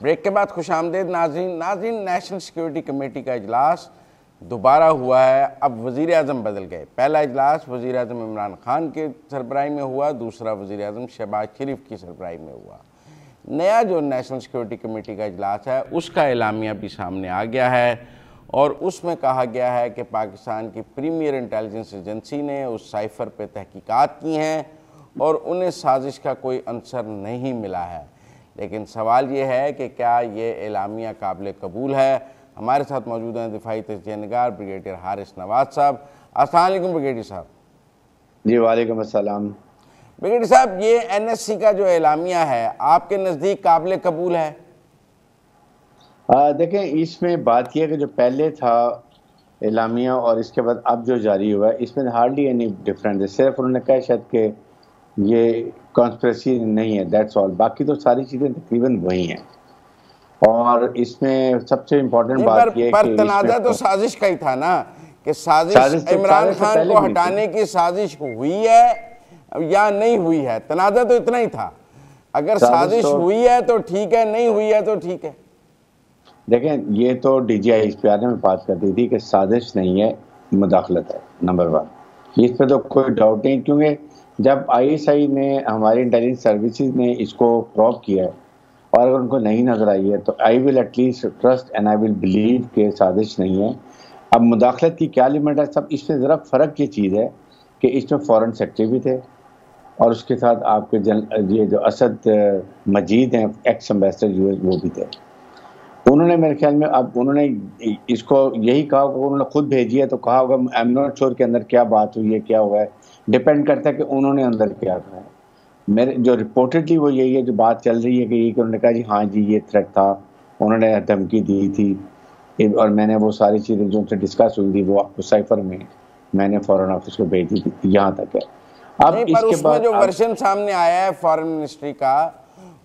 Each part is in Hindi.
ब्रेक के बाद खुशामदीद नाज़रीन नेशनल सिक्योरिटी कमेटी का इजलास दोबारा हुआ है। अब वज़ीर आज़म बदल गए। पहला इजलास वज़ीर आज़म इमरान खान के सरबराही में हुआ, दूसरा वज़ीर आज़म शहबाज शरीफ की सरबराही में हुआ। नया जो नेशनल सिक्योरिटी कमेटी का इजलास है उसका एलामिया भी सामने आ गया है और उसमें कहा गया है कि पाकिस्तान की प्रीमियर इंटेलिजेंस एजेंसी ने उस साइफ़र पे तहकीकात की हैं और उन्हें साजिश का कोई अंसर नहीं मिला है। लेकिन सवाल ये है कि क्या ये एलामिया काबिल कबूल है। हमारे साथ मौजूद हैं दिफाई तजज़िया निगार ब्रिगेडियर हारिस नवाज साहब। अस्सलाम वालेकुम ब्रिगेडियर साहब। जी वालेकुम अस्सलाम। ब्रिगेडियर साहब, ये NSC का जो एलामिया है आपके नज़दीक काबिल कबूल है? देखें, इसमें बात यह है कि जो पहले था एलामिया और इसके बाद अब जो जारी हुआ है इसमें हार्डली एनी डिफरेंस है। सिर्फ उन्होंने कहा शायद कि ये कॉन्स्पिरेसी नहीं है, दैट्स ऑल। बाकी तो सारी चीज़ें तकरीबन वही हैं। और इसमें सबसे इम्पोर्टेंट बात यह है कि तनाज़ा तो साजिश का ही था ना, कि साजिश इमरान खान को हटाने की साजिश हुई है या नहीं हुई है। तनाज़ा तो इतना ही था। अगर साजिश हुई है तो ठीक है, नहीं हुई है तो ठीक है। देखें, ये तो DGI इस प्यारे में बात करती थी कि साजिश नहीं है, मुदाखलत है, नंबर 1। इस पर तो कोई डाउट नहीं, क्योंकि जब ISI ने, हमारी इंटेलिजेंस सर्विसेज ने इसको प्रॉब किया है और अगर उनको नहीं नजर आई है तो I will at least trust and I will believe के साजिश नहीं है। अब मुदाखलत की क्या लिमिट है, सब इसमें ज़रा फ़र्क ये चीज़ है कि इसमें फॉरेन सेक्रेटरी भी थे और उसके साथ आपके ये जो असद मजीद हैं एक्स एम्बेसडर US, वो भी थे। उन्होंने मेरे ख्याल में, अब उन्होंने इसको यही कहा, उन्होंने खुद भेजी है तो कहा होगा आई एम नॉट श्योर के अंदर क्या बात हुई है, क्या हुआ है। डिपेंड करता है कि उन्होंने अंदर क्या कहा है। मेरे जो रिपोर्टेडली वो यही है, जो बात चल रही है कि उन्होंने कहा जी हाँ जी ये थ्रेट था, उन्होंने धमकी दी थी और मैंने वो सारी चीज़ें जो उनसे डिस्कस हुई थी वो आपको साइफर में मैंने फॉरेन ऑफिस को भेजी थी। यहाँ तक है। अब इसके बाद जो वर्जन सामने आया है फॉरेन मिनिस्ट्री का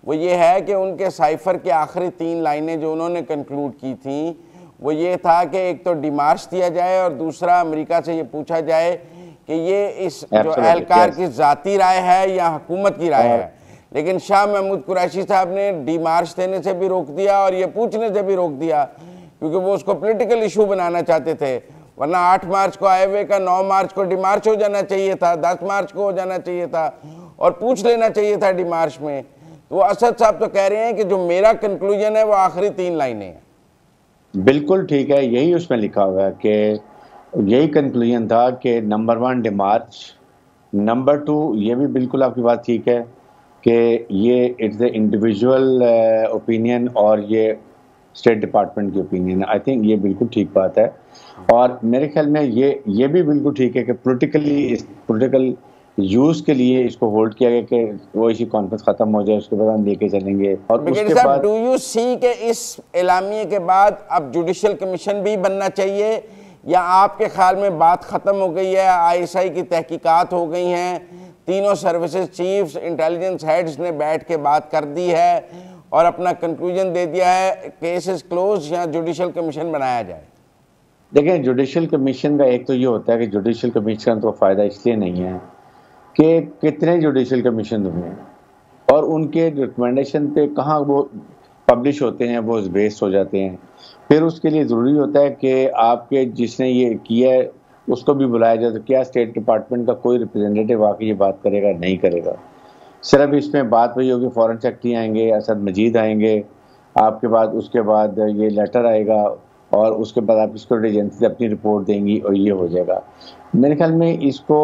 वो ये है कि उनके साइफर की आखिरी 3 लाइनें जो उन्होंने कंक्लूड की थी वो ये था कि एक तो डिमार्च दिया जाए और दूसरा अमेरिका से ये पूछा जाए कि ये इस जो एहलकार की ज़ाती राय है या हुकूमत की राय है। लेकिन शाह महमूद कुरैशी साहब ने डिमार्च देने से भी रोक दिया और ये पूछने से भी रोक दिया, क्योंकि वो उसको पॉलिटिकल इशू बनाना चाहते थे। वरना 8 मार्च को आए हुए का 9 मार्च को डिमार्च हो जाना चाहिए था, 10 मार्च को हो जाना चाहिए था और पूछ लेना चाहिए था डिमार्च में। तो असद साहब तो कह रहे हैं कि जो मेरा कंक्लूजन है वो आखिरी 3 लाइनें हैं। बिल्कुल ठीक है, यही उसमें लिखा हुआ है कि यही कंक्लूजन था कि नंबर 1 डिमार्च, नंबर 2 ये भी बिल्कुल आपकी बात ठीक है कि ये इट्स द इंडिविजुअल ओपिनियन और ये स्टेट डिपार्टमेंट की ओपिनियन है। आई थिंक ये बिल्कुल ठीक बात है। और मेरे ख्याल में ये भी बिल्कुल ठीक है कि पोलिटिकल यूज के लिए इसको होल्ड किया गया कि वो इसी कॉन्फ्रेंस खत्म हो जाए, उसके बाद हम लेके चलेंगे। और उसके बाद डू यू सी के इस एलामिये के बाद अब जुडिशल कमीशन भी बनना चाहिए, या आपके ख्याल में बात खत्म हो गई है, ISI की तहकीकात हो गई हैं, तीनों सर्विसेज चीफ्स, इंटेलिजेंस हेड्स ने बैठ के बात कर दी है और अपना कंक्लूजन दे दिया है, केसेस क्लोज, या जुडिशल कमीशन बनाया जाए? देखें, जुडिशल कमीशन का एक तो ये होता है कि जुडिशल कमीशन का फ़ायदा इसलिए नहीं है कि कितने जुडिशल कमीशन हुए हैं और उनके रिकमेंडेशन पे कहाँ वो पब्लिश होते हैं, वो बेस्ड हो जाते हैं। फिर उसके लिए ज़रूरी होता है कि आपके जिसने ये किया है उसको भी बुलाया जाए। तो क्या स्टेट डिपार्टमेंट का कोई रिप्रेजेंटेटिव आके ये बात करेगा? नहीं करेगा। सिर्फ इसमें बात वही होगी, फॉरेन सेक्रेटरी आएंगे, असद मजीद आएंगे, आपके बाद उसके बाद ये लेटर आएगा और उसके बाद आप सिक्योरिटी एजेंसी अपनी रिपोर्ट देंगी और ये हो जाएगा। मेरे ख्याल में इसको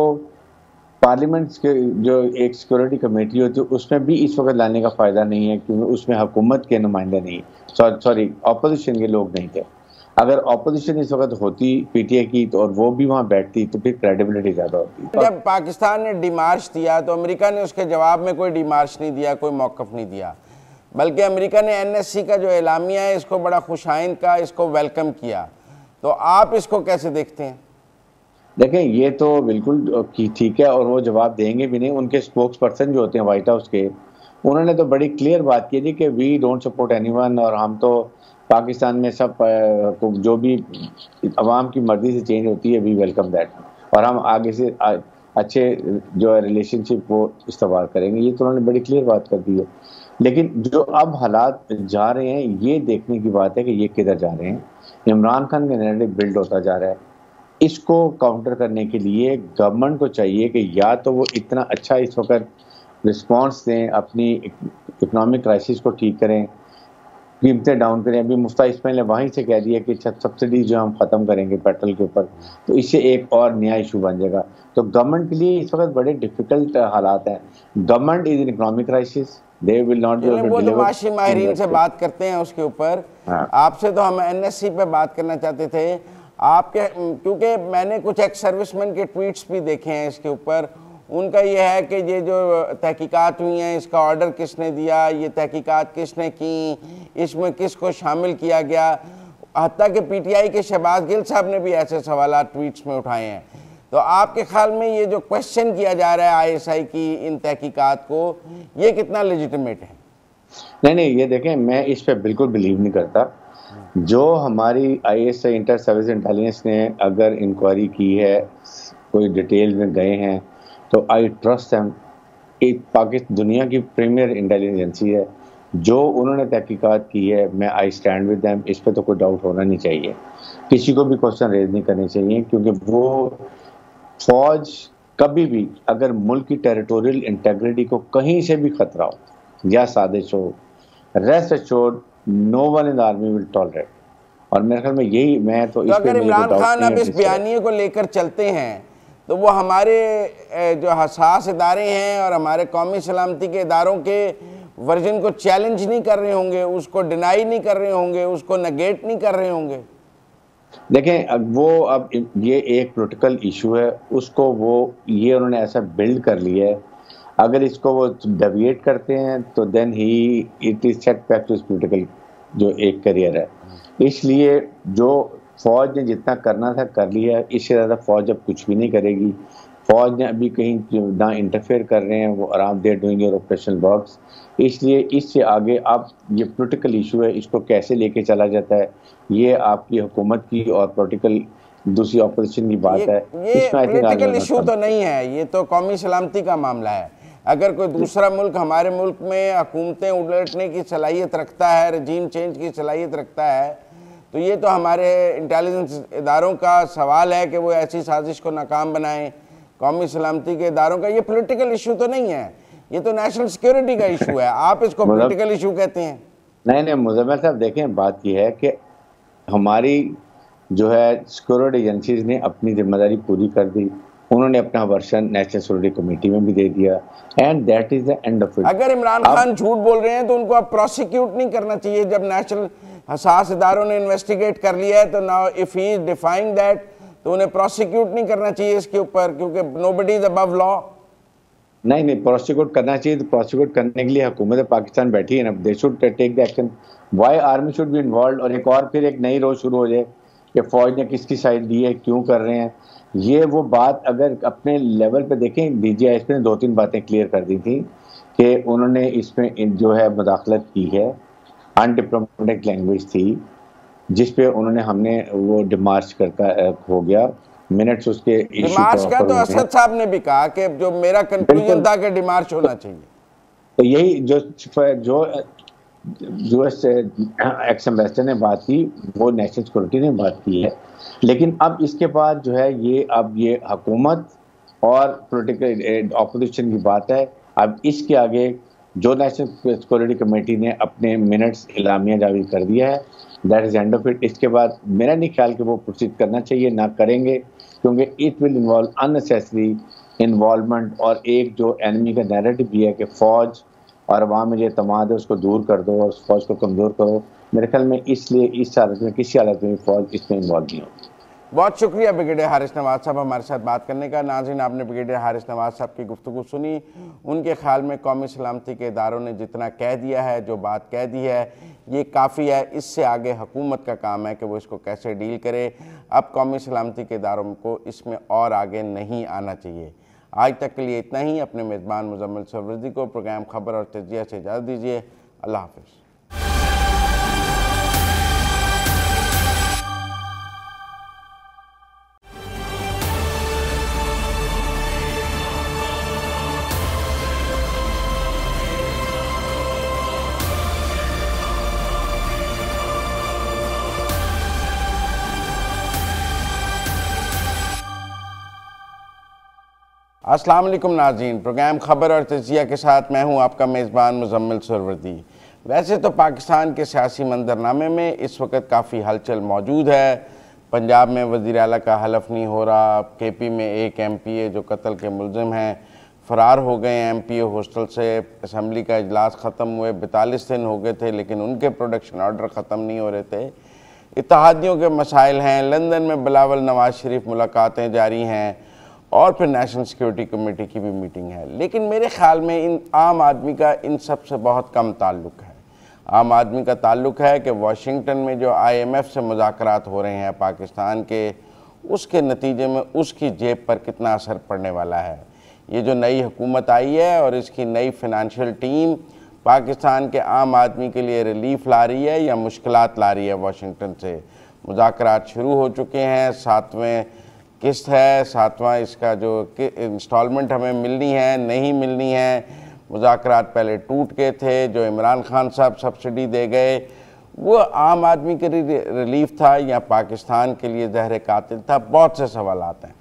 पार्लियामेंट के जो एक सिक्योरिटी कमेटी होती है उसमें भी इस वक्त लाने का फ़ायदा नहीं है, क्योंकि उसमें हुकूमत के नुमाइंदे नहीं, सॉरी ऑपोजिशन के लोग नहीं थे। अगर ऑपोजिशन इस वक्त होती PTA की तो और वो भी वहाँ बैठती तो फिर क्रेडिबिलिटी ज़्यादा होती। जब पाकिस्तान ने डिमार्च दिया तो अमेरिका ने उसके जवाब में कोई डिमार्च नहीं दिया, कोई मौक़िफ़ नहीं दिया, बल्कि अमेरिका ने NSC का जो एलामिया है इसको बड़ा खुशाइन का, इसको वेलकम किया। तो आप इसको कैसे देखते हैं? देखें, ये तो बिल्कुल ठीक है और वो जवाब देंगे भी नहीं। उनके स्पोक्स पर्सन जो होते हैं व्हाइट हाउस के, उन्होंने तो बड़ी क्लियर बात की थी कि वी डोंट सपोर्ट एनीवन और हम तो पाकिस्तान में सब जो भी अवाम की मर्जी से चेंज होती है वी वेलकम दैट, और हम आगे से अच्छे जो है रिलेशनशिप वो इस्तेमाल करेंगे। ये तो उन्होंने बड़ी क्लियर बात कर दी है। लेकिन जो अब हालात जा रहे हैं, ये देखने की बात है कि ये किधर जा रहे हैं। इमरान खान का नैरेटिव बिल्ड होता जा रहा है। इसको काउंटर करने के लिए गवर्नमेंट को चाहिए कि या तो वो इतना अच्छा इस वक्त रिस्पांस दें, अपनी इकोनॉमिक क्राइसिस को ठीक करें, कीमतें डाउन करें। अभी मुफ्ता इसमाइल ने वहीं से कह दिया कि सब्सिडी जो हम खत्म करेंगे पेट्रोल के ऊपर, तो इससे एक और नया इशू बन जाएगा। तो गवर्नमेंट के लिए इस वक्त बड़े डिफिकल्ट हालात हैं। Government is in economic crisis, they will not be able to वो तो डिलीवर। माशी माहिरीन से बात करते हैं उसके ऊपर। आपसे तो हम एनएससी पे बात करना चाहते थे आपके, क्योंकि मैंने कुछ एक्स सर्विसमैन के ट्वीट्स भी देखे हैं इसके ऊपर। उनका ये है कि ये जो तहकीकात हुई हैं, इसका ऑर्डर किसने दिया, ये तहकीकात किसने की, इसमें किसको शामिल किया गया। हत्ता कि पीटीआई के शहबाज गिल साहब ने भी ऐसे सवाल ट्वीट्स में उठाए हैं। तो आपके ख्याल में ये जो क्वेश्चन किया जा रहा है आईएसआई की इन तहकीकात को, ये कितना लेजिटिमेट है? नहीं, ये देखें, मैं इस पे बिल्कुल बिलीव नहीं करता। जो हमारी आईएसआई इंटर सर्विस इंटेलिजेंस ने अगर इंक्वायरी की है, कोई डिटेल में गए हैं, तो आई ट्रस्ट देम। एक पाकिस्तान दुनिया की प्रीमियर इंटेलिजेंस एजेंसी है, जो उन्होंने तहकीकात की है, मैं आई स्टैंड विद देम। इस पे तो कोई डाउट होना नहीं चाहिए, किसी को भी क्वेश्चन रेज नहीं करने चाहिए, क्योंकि वो फौज कभी भी अगर मुल्क की टेरिटोरियल इंटेग्रिटी को कहीं से भी खतरा हो या साजिश हो, rest assured no one in the army will tolerate. और मेरे ख्याल में यही, मैं तो अगर इमरान खान अब इस बयानिए को लेकर चलते हैं तो वो हमारे जो हसास इदारे हैं और हमारे कौमी सलामती के इदारों के वर्जन को चैलेंज नहीं कर रहे होंगे, उसको डिनाई नहीं कर रहे होंगे, उसको नेगेट नहीं कर रहे होंगे। देखें, अब ये एक पॉलिटिकल इशू है, उसको वो ये उन्होंने ऐसा बिल्ड कर लिया है। अगर इसको वो डेविएट करते हैं तो देन ही it is set back to his political जो एक करियर है। इसलिए जो फौज ने जितना करना था कर लिया, इससे ज़्यादा फौज अब कुछ भी नहीं करेगी। फौज ने अभी कहीं ना इंटरफेयर कर रहे हैं, वो आराम they're doing your operational works. इसलिए इससे आगे अब ये पॉलिटिकल इशू है, इसको कैसे लेके चला जाता है, ये आपकी हुकूमत की और पॉलिटिकल दूसरी ऑपोजिशन की बात है। ये पॉलिटिकल इशू तो नहीं है, ये तो कौमी सलामती का मामला है। अगर कोई दूसरा मुल्क हमारे मुल्क में हुकूमतें उलटने की सलाहियत रखता है, रजीम चेंज की सलाहियत रखता है, तो ये तो हमारे इंटेलिजेंस इदारों का सवाल है कि वो ऐसी साजिश को नाकाम बनाएं। कौमी सलामती के इदारों का ये पॉलिटिकल इशू तो नहीं है, ये तो नेशनल सिक्योरिटी का इशू है। आप इसको पॉलिटिकल इशू कहते हैं? नहीं, मुजम्मिल साहब देखें, बात यह है कि हमारी जो है सिक्योरिटी एजेंसीज ने अपनी जिम्मेदारी पूरी कर दी। उन्होंने अपना वर्शन नेशनल सिक्योरिटी कमेटी में भी दे दिया, and that is the end of it. अगर इमरान खान झूठ बोल रहे हैं तो उनको अब प्रोसिक्यूट नहीं करना चाहिए? जब नेशनल हसास इदारों ने इन्वेस्टिगेट कर लिया है तो now if he is defying that, तो उन्हें प्रोसिक्यूट नहीं करना चाहिए इसके ऊपर, क्योंकि नोबडी इज अबव लॉ। नहीं, प्रोसिक्यूट करना चाहिए। तो प्रोसिक्यूट करने के लिए हुकूमत पाकिस्तान बैठी है ना, they should take the action. Why army should be involved? और एक और फिर एक नई रोज शुरू हो जाए कि फौज ने किसकी साइड दी है, क्यों कर रहे हैं। ये वो बात अगर अपने लेवल पे देखें, डीजीआईएसपी ने 2-3 बातें क्लियर कर दी थी कि उन्होंने इसमें जो है मुदाखलत की है, अनडिप्लोमेटिक लैंग्वेज थी, जिस पे उन्होंने हमने वो डिमार्च करता हो गया मिनट्स उसके डिमार्च का। तो असद साहब ने भी कहा कि जो मेरा कंक्लूजन था कि डिमार्च होना चाहिए। तो यही जो यूएस एक्स एम्बेसडर ने बात की, वो नेशनल सिक्योरिटी ने बात की है। लेकिन अब इसके बाद जो है ये हुकूमत और पॉलिटिकल ऑपोजिशन की बात है। अब इसके आगे जो नेशनल सिक्योरिटी कमेटी ने अपने मिनट्स इलामिया जारी कर दिया है, that is end of it. इसके बाद मेरा नहीं ख्याल कि वो प्रोसीड करना चाहिए, ना करेंगे, क्योंकि it will involve unnecessary involvement. और एक जो एनिमी का नैरेटिव भी है कि फौज और अवाम में जो एतमाद है उसको दूर कर दो और फौज को कमज़ोर करो, मेरे ख्याल में इसलिए इस हालत में किसी हालत में फौज इसमें इन्वॉल्व नहीं होगी। बहुत शुक्रिया ब्रिगेडियर हारिस नवाज साहब हमारे साथ बात करने का। नाज़रीन, आपने ब्रिगेडियर हारिस नवाज साहब की गुफ्तगू सुनी। उनके ख्याल में कौमी सलामती के इदारों ने जितना कह दिया है, जो बात कह दी है, ये काफ़ी है। इससे आगे हुकूमत का काम है कि वो इसको कैसे डील करे। अब कौमी सलामती के इदारों को इसमें और आगे नहीं आना चाहिए। आज तक के लिए इतना ही। अपने मेज़बान मुजम्मिल सरवरदी को प्रोग्राम खबर और तजिया से इजाज़त दीजिए। अल्लाह हाफ़िज़। अस्सलाम वालेकुम नाज़रीन, प्रोग्राम खबर और तजिया के साथ मैं हूं आपका मेज़बान मुज़म्मिल सुरवरदी। वैसे तो पाकिस्तान के सियासी मंजरनामे में इस वक्त काफ़ी हलचल मौजूद है। पंजाब में वज़ीर आला का हलफ नहीं हो रहा, KP में एक MPA जो कत्ल के मुलजिम हैं फ़रार हो गए हैं MPA हॉस्टल से। असम्बली का इजलास ख़त्म हुए 42 दिन हो गए थे लेकिन उनके प्रोडक्शन ऑर्डर ख़त्म नहीं हो रहे थे। इत्तेहादियों के मसाइल हैं, लंदन में बिलावल नवाज शरीफ मुलाकातें जारी हैं और फिर नेशनल सिक्योरिटी कमेटी की भी मीटिंग है। लेकिन मेरे ख़्याल में इन आम आदमी का इन सब से बहुत कम ताल्लुक़ है। आम आदमी का ताल्लुक़ है कि वाशिंगटन में जो IMF से मुज़ाकरात हो रहे हैं पाकिस्तान के, उसके नतीजे में उसकी जेब पर कितना असर पड़ने वाला है। ये जो नई हुकूमत आई है और इसकी नई फिनंशियल टीम पाकिस्तान के आम आदमी के लिए रिलीफ ला रही है या मुश्किलात ला रही है। वाशिंगटन से मुज़ाकरात शुरू हो चुके हैं, 7वें किस्त है, 7वां इसका जो इंस्टॉलमेंट हमें मिलनी है नहीं मिलनी है। मुज़ाकरात पहले टूट गए थे, जो इमरान खान साहब सब्सिडी दे गए वो आम आदमी के लिए रिलीफ था या पाकिस्तान के लिए जहर कातिल था। बहुत से सवाल आते हैं,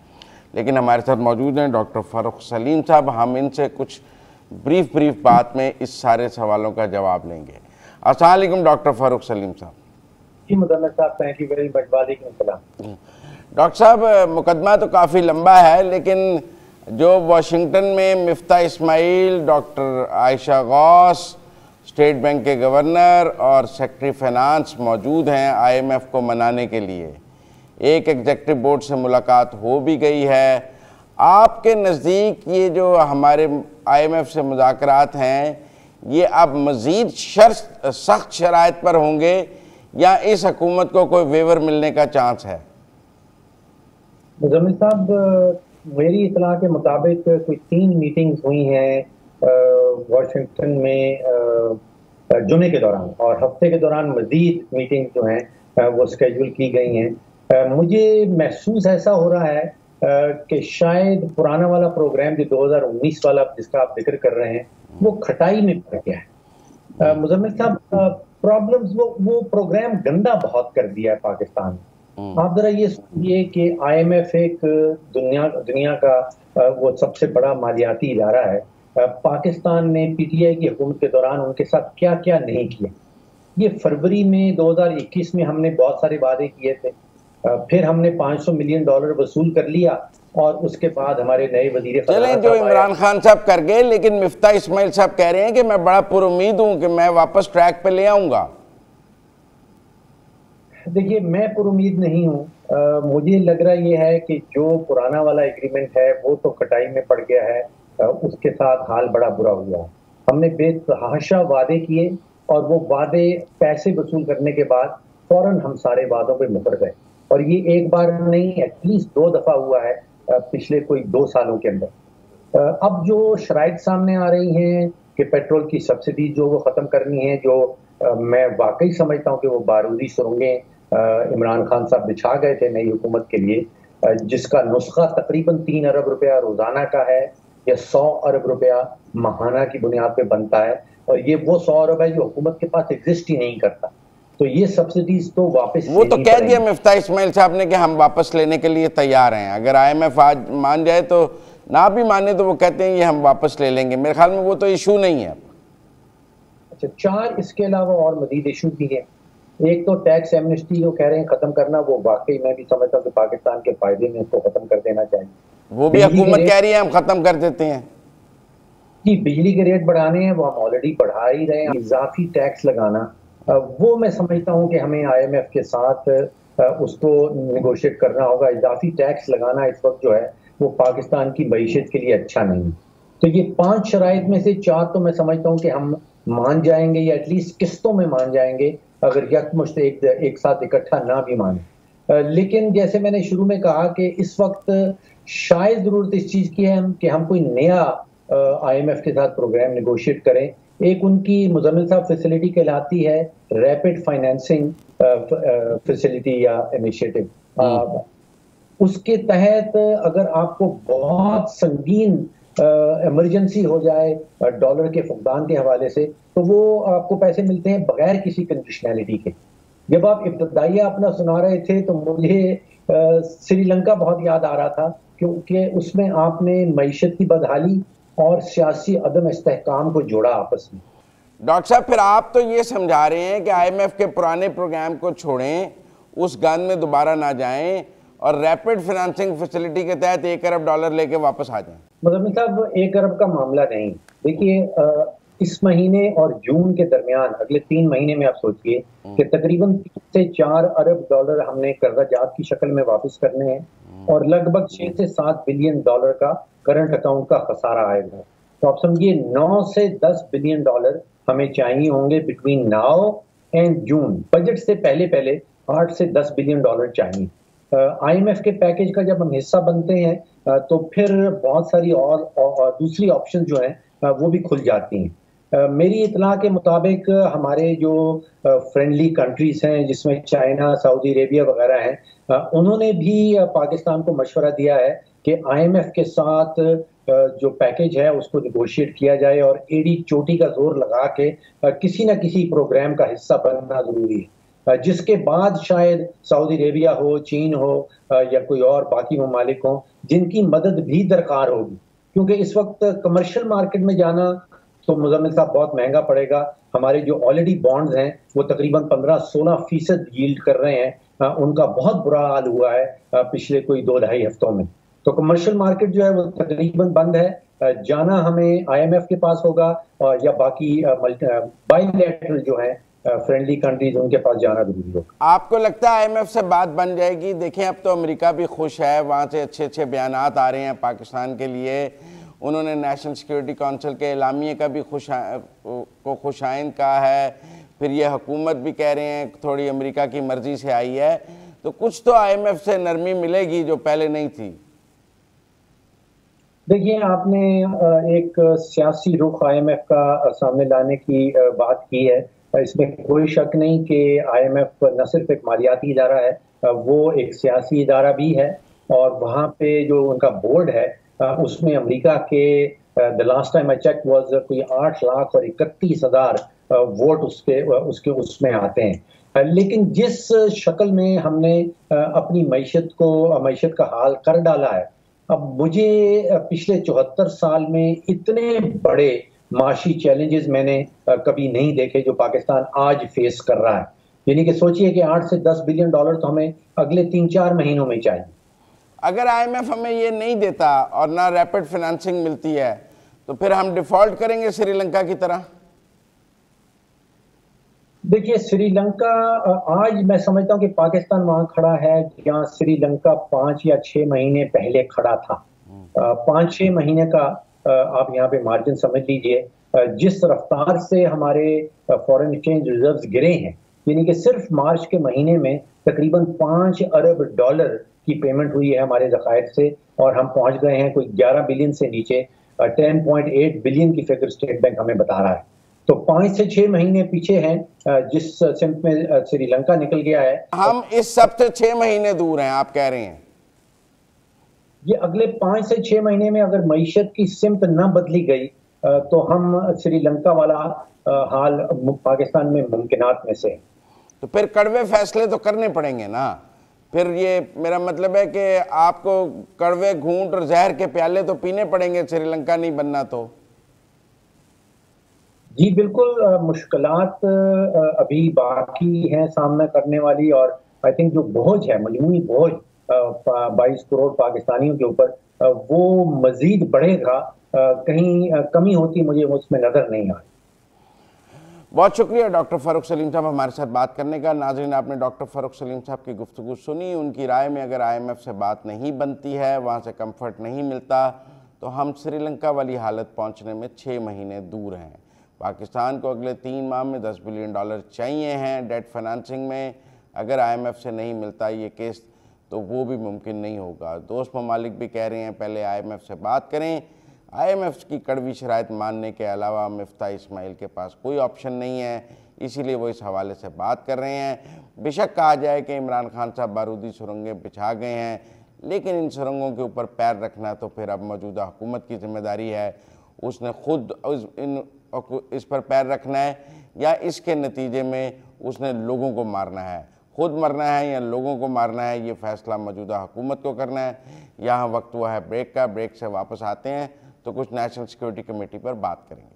लेकिन हमारे साथ मौजूद हैं डॉक्टर फ़ारूक सलीम साहब। हम इनसे कुछ ब्रीफ बात में इस सारे सवालों का जवाब लेंगे। अस्सलाम वालेकुम डॉक्टर फ़ारूक सलीम साहब। जी मुदम्मिल साहब, थैंक यू वेरी मच। वालेकुम सलाम। डॉक्टर साहब, मुकदमा तो काफ़ी लंबा है लेकिन जो वाशिंगटन में Miftah Ismail, doctor Ayesha Ghaus, state bank के गवर्नर और सेक्रेटरी फाइनेंस मौजूद हैं IMF को मनाने के लिए। एक एग्जेक्टिव बोर्ड से मुलाकात हो भी गई है। आपके नज़दीक ये जो हमारे IMF से मुज़ाकरात हैं ये अब मज़ीद सख्त शराइत पर होंगे या इस हुकूमत को कोई वेवर मिलने का चांस है? मुजम्मिल साहब, मेरी इत्तला के मुताबिक कोई 3 मीटिंग्स हुई हैं वाशिंगटन में जुमे के दौरान, और हफ्ते के दौरान मजीद मीटिंग जो हैं वो स्केड्यूल की गई हैं। मुझे महसूस ऐसा हो रहा है कि शायद पुराना वाला प्रोग्राम जो 2019 वाला जिसका आप जिक्र कर रहे हैं वो खटाई में पड़ गया है। मुजम्मिल साहब, प्रॉब्लम्स वो प्रोग्राम गंदा बहुत कर दिया है पाकिस्तान में। आप जरा ये सोचिए कि IMF एक दुनिया का वो सबसे बड़ा मालियाती इदारा है। पाकिस्तान ने PTI की हुकूमत के दौरान उनके साथ क्या क्या नहीं किया। ये फरवरी में 2021 में हमने बहुत सारे वादे किए थे, फिर हमने $500 मिलियन वसूल कर लिया और उसके बाद हमारे नए वजीर चलें जो इमरान खान साहब कर गए, लेकिन मिफ्ता इस्माइल साहब कह रहे हैं कि मैं बड़ा पुरुमीद हूं कि मैं वापस ट्रैक पे ले आऊंगा। देखिए, मैं पुरुमीद नहीं हूँ। मुझे लग रहा ये है कि जो पुराना वाला एग्रीमेंट है वो तो कटाई में पड़ गया है, उसके साथ हाल बड़ा बुरा हुआ है। हमने बेतहाशा वादे किए और वो वादे पैसे वसूल करने के बाद फौरन हम सारे वादों पे मुकर गए, और ये एक बार नहीं एटलीस्ट 2 दफा हुआ है पिछले कोई 2 सालों के अंदर। अब जो शराइत सामने आ रही हैं कि पेट्रोल की सब्सिडी जो वो ख़त्म करनी है, जो मैं वाकई समझता हूँ कि वो बारूदी सुरंगें इमरान खान साहब बिछा गए थे नई हुकूमत के लिए, जिसका नुस्खा तकरीबन 3 अरब रुपया रोजाना का है या 100 अरब रुपया माहाना की बुनियाद पे बनता है, और ये वो 100 अरब है जो हुकूमत के पास एग्जिस्ट ही नहीं करता। तो ये सब्सिडीज तो वापस वो तो कह दिया मिफ्ता इस्माइल साहब ने कि हम वापस लेने के लिए तैयार हैं। अगर IMF आज मान जाए तो, ना भी माने तो वो कहते हैं ये हम वापस ले लेंगे। मेरे ख्याल में वो तो इशू नहीं है। अच्छा, 4 इसके अलावा और मजीद इशू भी है। एक तो टैक्स एमनेस्टी जो कह रहे हैं खत्म करना, वो वाकई मैं भी समझता हूँ कि पाकिस्तान के फायदे में इसको खत्म कर देना चाहिए। वो भी हुकूमत कह रही है हम खत्म कर देते हैं। जी, बिजली के रेट बढ़ाने हैं, वो हम ऑलरेडी बढ़ा ही रहे हैं। इजाफी टैक्स लगाना, वो मैं समझता हूँ कि हमें IMF के साथ उसको निगोशिएट करना होगा। इजाफी टैक्स लगाना इस वक्त जो है वो पाकिस्तान की मईशत के लिए अच्छा नहीं। तो ये 5 शराइत में से 4 तो मैं समझता हूँ कि हम मान जाएंगे या एटलीस्ट किस्तों में मान जाएंगे, अगर यकमुश्त एक साथ इकट्ठा ना भी माने। लेकिन जैसे मैंने शुरू में कहा कि इस वक्त शायद जरूरत इस चीज की है कि हम कोई नया IMF के साथ प्रोग्राम निगोशिएट करें। एक उनकी मुजम्मिल साहब फैसिलिटी कहलाती है रैपिड फाइनेंसिंग फैसिलिटी या इनिशिएटिव। उसके तहत अगर आपको बहुत संगीन इमरजेंसी हो जाए डॉलर के फुकदान के हवाले से, तो वो आपको पैसे मिलते हैं बगैर किसी कंडीशनैलिटी के। जब आप इब्तदाइया अपना सुना रहे थे तो मुझे श्रीलंका बहुत याद आ रहा था क्योंकि उसमें आपने मईशत की बदहाली और सियासी अदम इस्तेहकाम को जोड़ा आपस में। डॉक्टर साहब, फिर आप तो ये समझा रहे हैं कि IMF के पुराने प्रोग्राम को छोड़ें, उस गंद में दोबारा ना जाएं और रैपिड फाइनेंसिंग फैसिलिटी के तहत $1 अरब लेके वापस आ जाएं। मुज़म्मिल साहब, 1 अरब का मामला नहीं। देखिए, इस महीने और जून के दरमियान अगले 3 महीने में आप सोचिए कि तकरीबन 3 से 4 अरब डॉलर हमने कर्जा जात की शक्ल में वापस करने हैं और लगभग 6 से 7 बिलियन डॉलर का करंट अकाउंट का खसारा आएगा। तो आप समझिए 9 से 10 बिलियन डॉलर हमें चाहिए होंगे between now and June. Budget से पहले पहले 8 से 10 बिलियन डॉलर चाहिए। IMF के पैकेज का जब हम हिस्सा बनते हैं तो फिर बहुत सारी और दूसरी ऑप्शन जो हैं वो भी खुल जाती हैं। मेरी इत्तला के मुताबिक हमारे जो फ्रेंडली कंट्रीज हैं जिसमें चाइना, सऊदी अरेबिया वगैरह हैं, उन्होंने भी पाकिस्तान को मशवरा दिया है कि IMF के साथ जो पैकेज है उसको निगोशिएट किया जाए और एड़ी चोटी का जोर लगा के किसी न किसी प्रोग्राम का हिस्सा बनना जरूरी है, जिसके बाद शायद सऊदी अरेबिया हो, चीन हो या कोई और बाकी ममालिक हो जिनकी मदद भी दरकार होगी। क्योंकि इस वक्त कमर्शियल मार्केट में जाना तो मुज़म्मिल साहब बहुत महंगा पड़ेगा। हमारे जो ऑलरेडी बॉन्ड्स हैं वो तकरीबन 15-16% यील्ड कर रहे हैं। उनका बहुत बुरा हाल हुआ है पिछले कोई 2-2.5 हफ्तों में। तो कमर्शियल मार्केट जो है वो तकरीबन बंद है। जाना हमें IMF के पास होगा या बाकी बाइलैटरल जो है फ्रेंडली कंट्रीज उनके पास जाना जरूरी होगा। आपको लगता है IMF से बात बन जाएगी? देखें, अब तो अमेरिका भी खुश है, वहाँ से अच्छे अच्छे बयानात आ रहे हैं पाकिस्तान के लिए। उन्होंने नेशनल सिक्योरिटी काउंसिल के एलामिये का भी खुशाइंद कहा है। फिर ये हुकूमत भी कह रहे हैं थोड़ी अमेरिका की मर्जी से आई है, तो कुछ तो IMF से नरमी मिलेगी जो पहले नहीं थी। देखिए, आपने एक सियासी रुख IMF का सामने लाने की बात की है। इसमें कोई शक नहीं कि IMF न सिर्फ एक मालियाती इदारा है, वो एक सियासी इदारा भी है और वहाँ पे जो उनका बोर्ड है उसमें अमेरिका के the last time I check was कोई 8,31,000 वोट उसके उसमें आते हैं। लेकिन जिस शक्ल में हमने अपनी मईशत का हाल कर डाला है, अब मुझे पिछले 74 साल में इतने बड़े माशी चैलेंजेस मैंने कभी नहीं देखे जो पाकिस्तान आज फेस कर रहा है। यानी कि सोचिए कि 8 से 10 बिलियन डॉलर तो हमें अगले 3-4 महीनों में चाहिए। अगर IMF हमें ये नहीं देता और ना रैपिड फाइनेंसिंग मिलती है तो फिर हम डिफॉल्ट करेंगे श्रीलंका की तरह। देखिए, श्रीलंका आज मैं समझता हूँ कि पाकिस्तान वहां खड़ा है जहाँ श्रीलंका 5 या 6 महीने पहले खड़ा था। 5-6 महीने का आप यहाँ पे मार्जिन समझ लीजिए। जिस रफ्तार से हमारे फॉरेन एक्सचेंज रिजर्व्स गिरे हैं, यानी कि सिर्फ मार्च के महीने में तकरीबन 5 अरब डॉलर की पेमेंट हुई है हमारे ज़खायर से और हम पहुंच गए हैं कोई 11 बिलियन से नीचे। 10.8 बिलियन की फिगर स्टेट बैंक हमें बता रहा है। तो 5 से 6 महीने पीछे हैं जिस सिमत में श्रीलंका निकल गया है। हम इस सब से 6 महीने दूर हैं, आप कह रहे हैं। ये अगले 5 से 6 महीने में अगर मईशत की सिमत न बदली गई तो हम श्रीलंका वाला हाल पाकिस्तान में मुमकिनात में से। तो फिर कड़वे फैसले तो करने पड़ेंगे ना। फिर ये मेरा मतलब है कि आपको कड़वे घूंट और जहर के प्याले तो पीने पड़ेंगे श्रीलंका नहीं बनना तो। जी बिल्कुल, मुश्किलात अभी बाकी हैं सामना करने वाली और आई थिंक जो बोझ है, मजमूई बोझ 22 करोड़ पाकिस्तानियों के ऊपर वो मजीद बढ़ेगा। कहीं कमी होती मुझे उसमें नजर नहीं आ रही। बहुत शुक्रिया डॉक्टर फ़ारूक सलीम साहब हमारे साथ बात करने का। नाज़रीन, आपने डॉक्टर फ़ारूक सलीम साहब की गुफ्तगू सुनी। उनकी राय में अगर IMF से बात नहीं बनती है, वहाँ से कंफर्ट नहीं मिलता, तो हम श्रीलंका वाली हालत पहुँचने में 6 महीने दूर हैं। पाकिस्तान को अगले 3 माह में $10 बिलियन चाहिए हैं डेट फाइनेंसिंग में। अगर IMF से नहीं मिलता ये केस तो वो भी मुमकिन नहीं होगा। दोस्त ममालिक भी कह रहे हैं पहले IMF से बात करें। IMF की कड़वी शराइत मानने के अलावा मिफ्ता इस्माइल के पास कोई ऑप्शन नहीं है, इसीलिए वो इस हवाले से बात कर रहे हैं। बेशक कहा जाए कि इमरान खान साहब बारूदी सुरंगें बिछा गए हैं, लेकिन इन सुरंगों के ऊपर पैर रखना तो फिर अब मौजूदा हुकूमत की जिम्मेदारी है। उसने खुद इस पर पैर रखना है या इसके नतीजे में उसने लोगों को मारना है। खुद मरना है या लोगों को मारना है, ये फैसला मौजूदा हुकूमत को करना है। यहाँ वक्त हुआ है ब्रेक का, ब्रेक से वापस आते हैं तो कुछ नेशनल सिक्योरिटी कमेटी पर बात करेंगे।